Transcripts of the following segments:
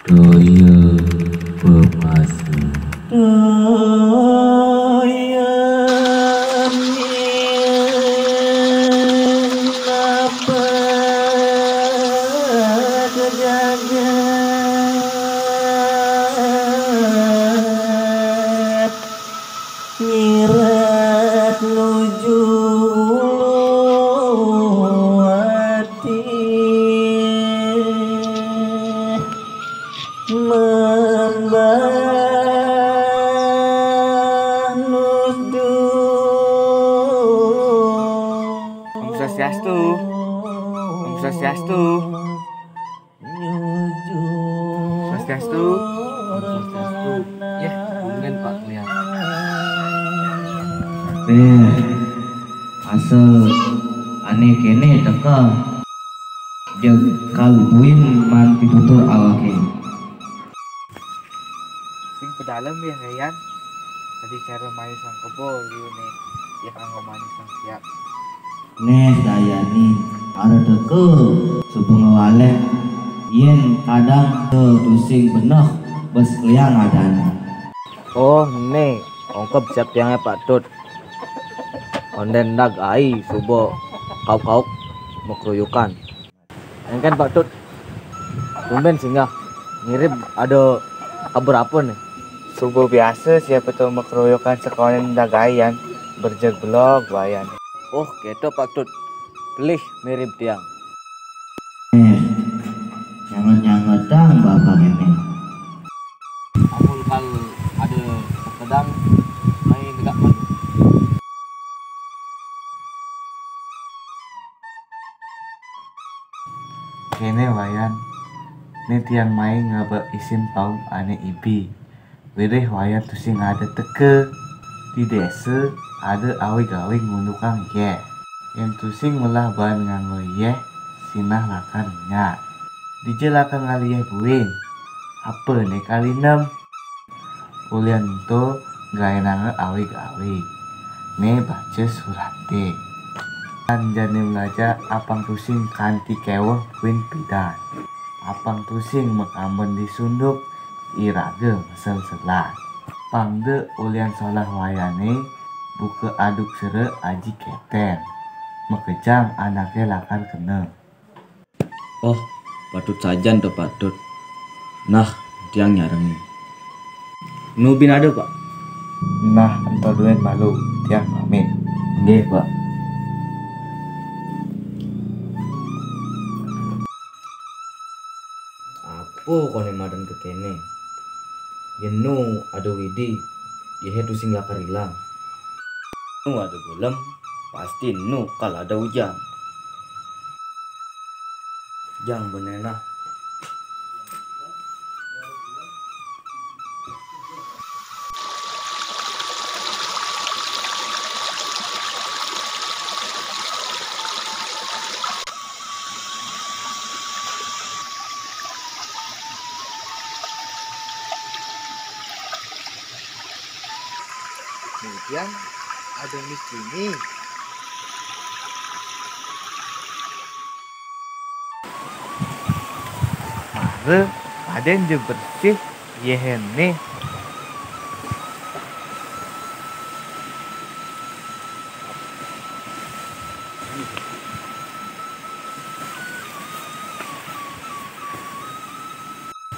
Daya pemasa. Daya apa kejagat nyirat nuju hati membanus Om Swastiastu. Om Swastiastu. Swastiastu. Om Swastiastu. Ya, mungkin Pak Kliang. Asal aneh kene teka jeung kalbuin manti tutur awake. Sing pedalam ya Gayan. Tadi cara manis sang kebol liune ya kanggo manis sang siap. Nes dayani are teke subeng wale yen kadang teu tusing beneh bes kliang adana. Oh nih, ongkep siap tiangnya Pak Tut. Onden dag ai subo kau mekruyukan. Engken Pak Tut. Tumben singgah ngirim ada kabar apa nih? Subuh biasa siapa tuh makroyokan sekolah dagayan berjeg blog bayan. Oh gitu Pak Tut. Pilih mirip tiang. Nyanget-nyangetang bapak ini. Amul kal ada pedang main dekat mana? Kene wayan. Ini tiang main ngaba isim taum ane ibi. Wirih wayan tusing ada teke. Di desa ada awig-awig ngunukang ye. Yang tusing melah bahan nganggo ye. Sinah lakan nya. Dijelakan ngaliyeh buing. Apa nih kali 6? Ulian itu gaya nangge awig-awig. Nih baca surate. Anjane belajar apang tusing kanti keweh buin pidan. Apang tusing mekambon disunduk irage mesel selat. Pangde ulian solah wayane buka aduk sere aji keten. Mekejang anaknya lakan kena. Oh, patut sajan tuh patut. Nah, tiang nyarengi. Nubin ada pak? Nah, entah duit malu tiang pamit. Nggih pak. Apa kone madan kekene? Yenu ada widi, dia tu singgah karilang. Nu ada golem, pasti nu kalau ada hujan. Jang benena. Kemudian ada mis ini. Mare ada yang je bersih yehene.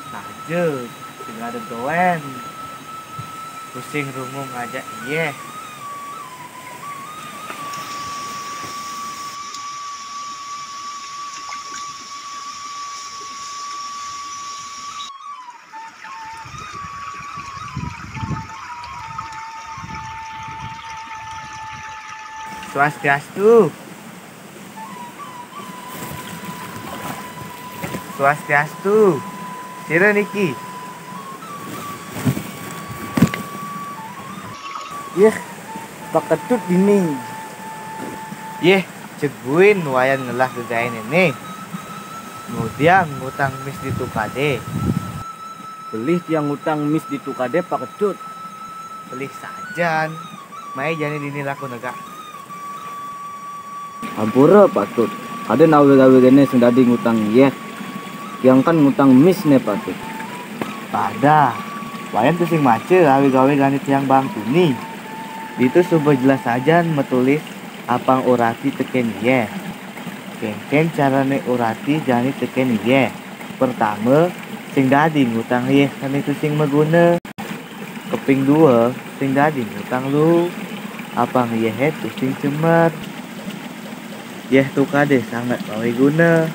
Saja tinggal ada doen. Pusing rungu ngajak ye. Swastiastu. Swastiastu. Sira niki. Yeh, Pak Ketut ini. Yeh, ceguin wayan ngelah gegain ini. Kemudian ngutang mis di tukade. Beli tiang utang mis di tukade Pak Ketut. Beli sajan. Mai jani dini laku negak. Ampura Pak Tut. Ada nawe-gawe gene sing dadi ngutang yeh. Tiang kan ngutang mis nih Pak Tut. Pada wayan tusing mace gawe-gawe ganit yang bang tuni. Itu coba jelas saja metulis apang urati teken ye. Kengken carane urati jani teken ye. Pertama, sing dadi ngutang ye kan itu sing meguna. Keping dua, sing dadi ngutang lu. Apang ye itu sing cemer. Ye tu kade sangat gawe guna.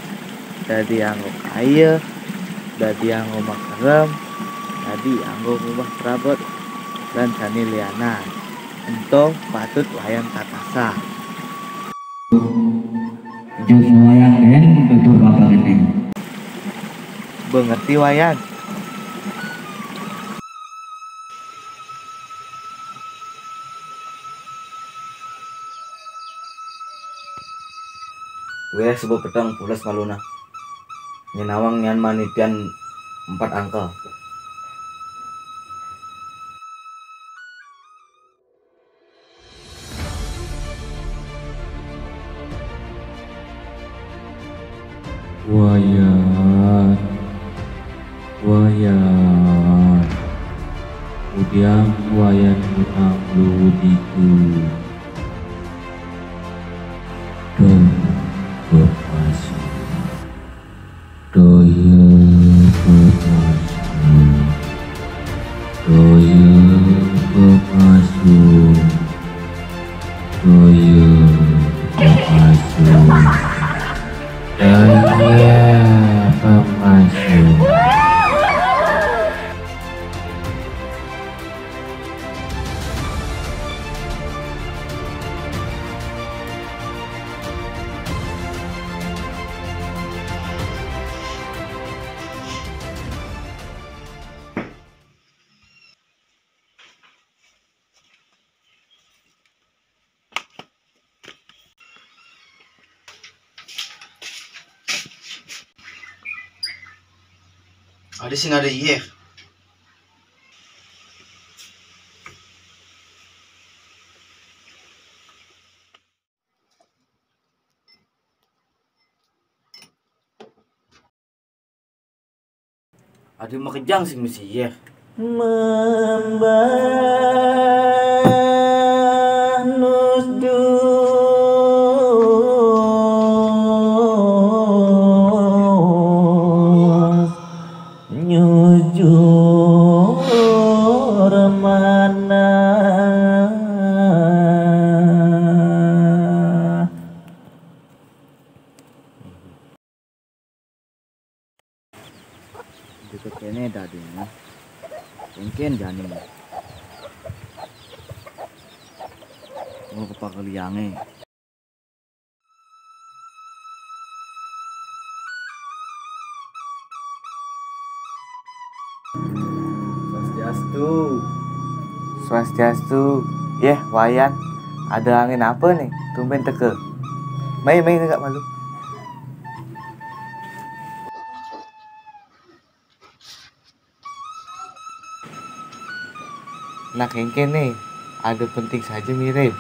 Dadi anggo kaya, dadi anggo makarem, dadi anggo ngubah perabot dan sani lianan. Ento patut wayang katasa. Jus wayang den tutur bapak ini. Bengerti wayang. Gue sebuah petang pulas maluna. Nyenawang nyan manitian 4 angka. Wayan, wayan, udiang wayan utang ludiku. Dong berpasu, doya berpasu, doya berpasu, doya berpasu. Daya pemasuk. Ada sing ada iya. Ada mah kejang sih mesti iya. Membanus nyujur mana Deket kene dadi nah. Mungkin jani. Mau kepak liange. Swastiastu. Swastiastu. Wayan, ada angin apa nih? Tumben teke. Mai enggak malu. Nah kengken nih, ada penting saja mirip.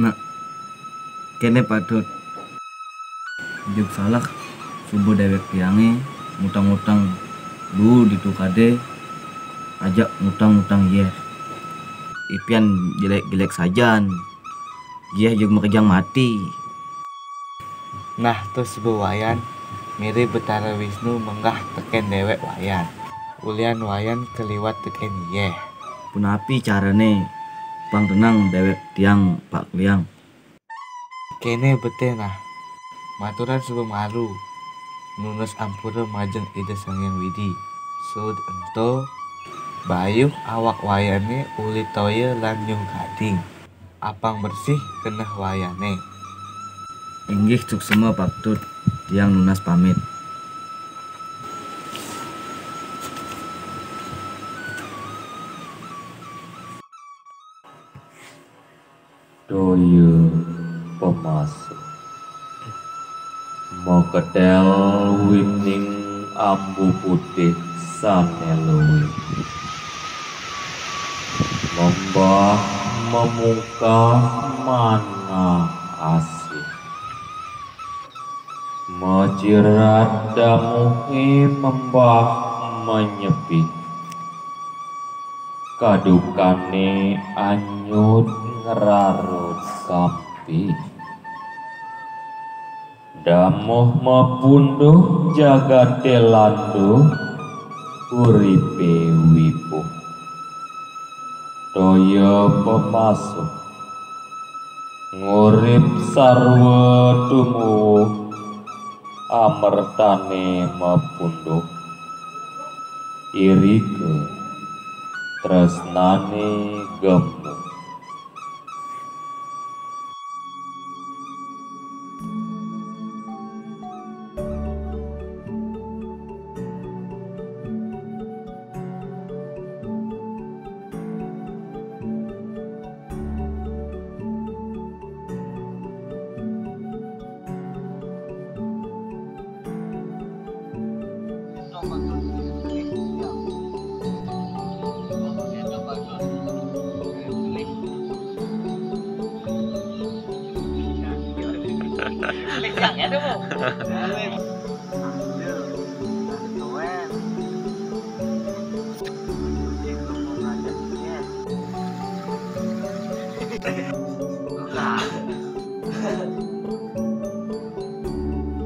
Nah, kene patut. Juk salah subuh dewek tiange ngutang-ngutang lu ditukade ajak ngutang-ngutang ye. Ipian jelek-jelek sajan. Ye juga makejang mati. Nah terus wayan, mirip Betara Wisnu menggah teken dewek wayan. Ulian wayan keliwat teken ye. Punapi carane pang tenang dewek tiang Pak Kliang. Kene bete nah. Maturan sebelum malu. Nunas ampura majeng ide sangyang widi. Sud ento bayuh awak wayane uli toye lan nyung gading. Apang bersih keneh wayane. Inggih cuk semua patut tiang lunas pamit. Doya pemasuk. Mokedel wining ambu putih saneluwi. Membah memungkah mana asih. Majirat damuhi membah menyepi. Kadukane anyut ngerarut kampi. Damoh mapunduh jagate landuh uripe wipuh. Daya pemasuh ngurip sarwa tumuh amertane mapunduh irike tresnane gemuh.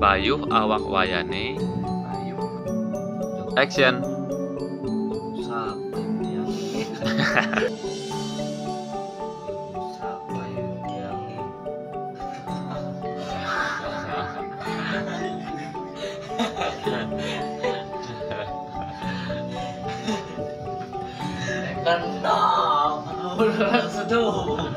Bayuh awak wayane. Action. Kan seduh.